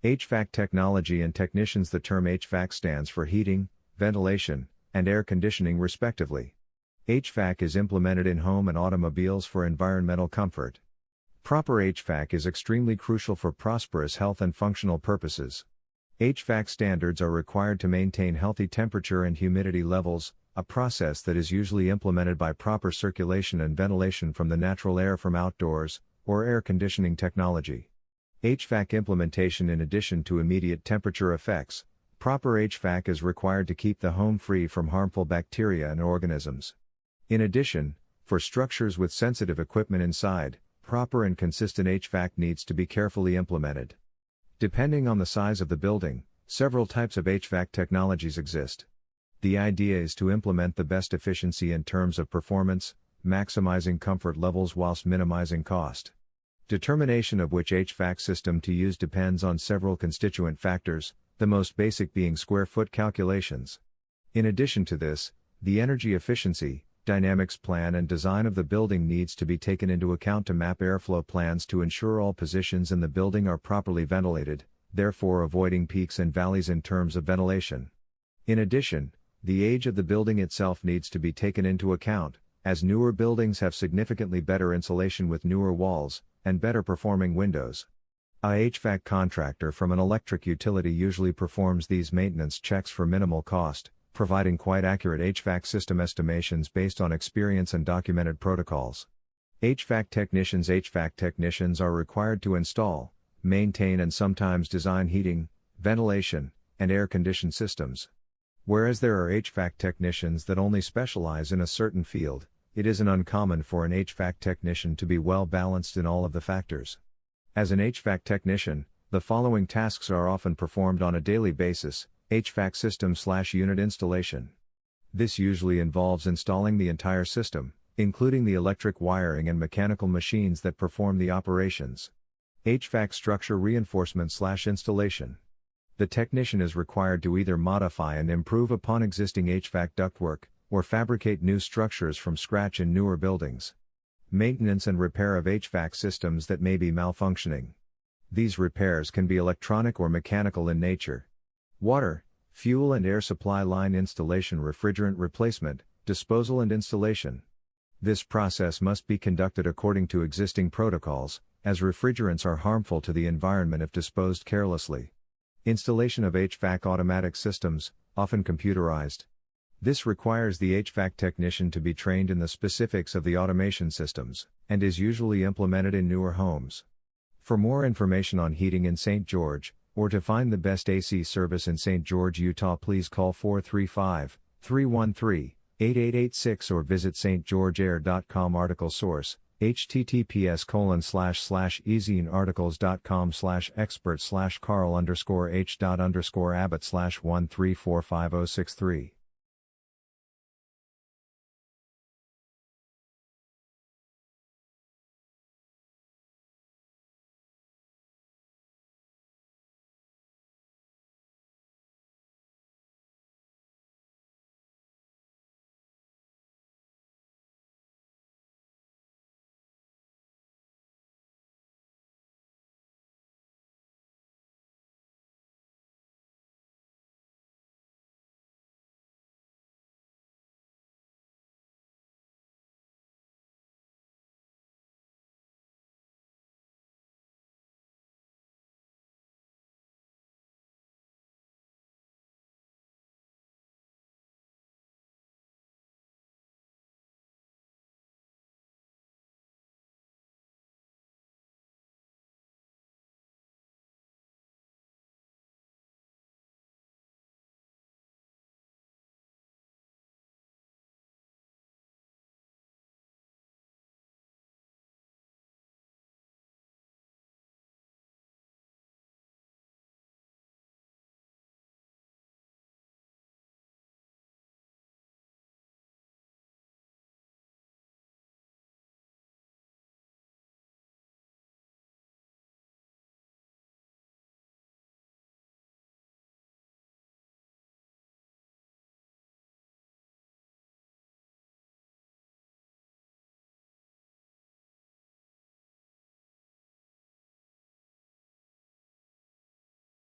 HVAC technology and technicians. The term HVAC stands for heating, ventilation, and air conditioning respectively. HVAC is implemented in home and automobiles for environmental comfort. Proper HVAC is extremely crucial for prosperous health and functional purposes. HVAC standards are required to maintain healthy temperature and humidity levels, a process that is usually implemented by proper circulation and ventilation from the natural air from outdoors, or air conditioning technology. HVAC implementation. In addition to immediate temperature effects, proper HVAC is required to keep the home free from harmful bacteria and organisms. In addition, for structures with sensitive equipment inside, proper and consistent HVAC needs to be carefully implemented. Depending on the size of the building, several types of HVAC technologies exist. The idea is to implement the best efficiency in terms of performance, maximizing comfort levels whilst minimizing cost. Determination of which HVAC system to use depends on several constituent factors, the most basic being square foot calculations. In addition to this, the energy efficiency, dynamics plan and design of the building needs to be taken into account to map airflow plans to ensure all positions in the building are properly ventilated, therefore avoiding peaks and valleys in terms of ventilation. In addition, the age of the building itself needs to be taken into account, as newer buildings have significantly better insulation with newer walls, and better performing windows. A HVAC contractor from an electric utility usually performs these maintenance checks for minimal cost, providing quite accurate HVAC system estimations based on experience and documented protocols. HVAC technicians are required to install, maintain and sometimes design heating, ventilation, and air-conditioned systems. Whereas there are HVAC technicians that only specialize in a certain field, it isn't uncommon for an HVAC technician to be well balanced in all of the factors. As an HVAC technician, the following tasks are often performed on a daily basis: HVAC system/unit installation. This usually involves installing the entire system, including the electric wiring and mechanical machines that perform the operations. HVAC structure reinforcement/installation. The technician is required to either modify and improve upon existing HVAC ductwork, or fabricate new structures from scratch in newer buildings. Maintenance and repair of HVAC systems that may be malfunctioning. These repairs can be electronic or mechanical in nature. Water, fuel and air supply line installation, refrigerant replacement, disposal and installation. This process must be conducted according to existing protocols, as refrigerants are harmful to the environment if disposed carelessly. Installation of HVAC automatic systems, often computerized. This requires the HVAC technician to be trained in the specifics of the automation systems, and is usually implemented in newer homes. For more information on heating in St. George, or to find the best AC service in St. George, Utah, please call 435-313-8886 or visit stgeorgeair.com. Article source: https://ezinearticles.com/expert/carl_h._abbott/1345063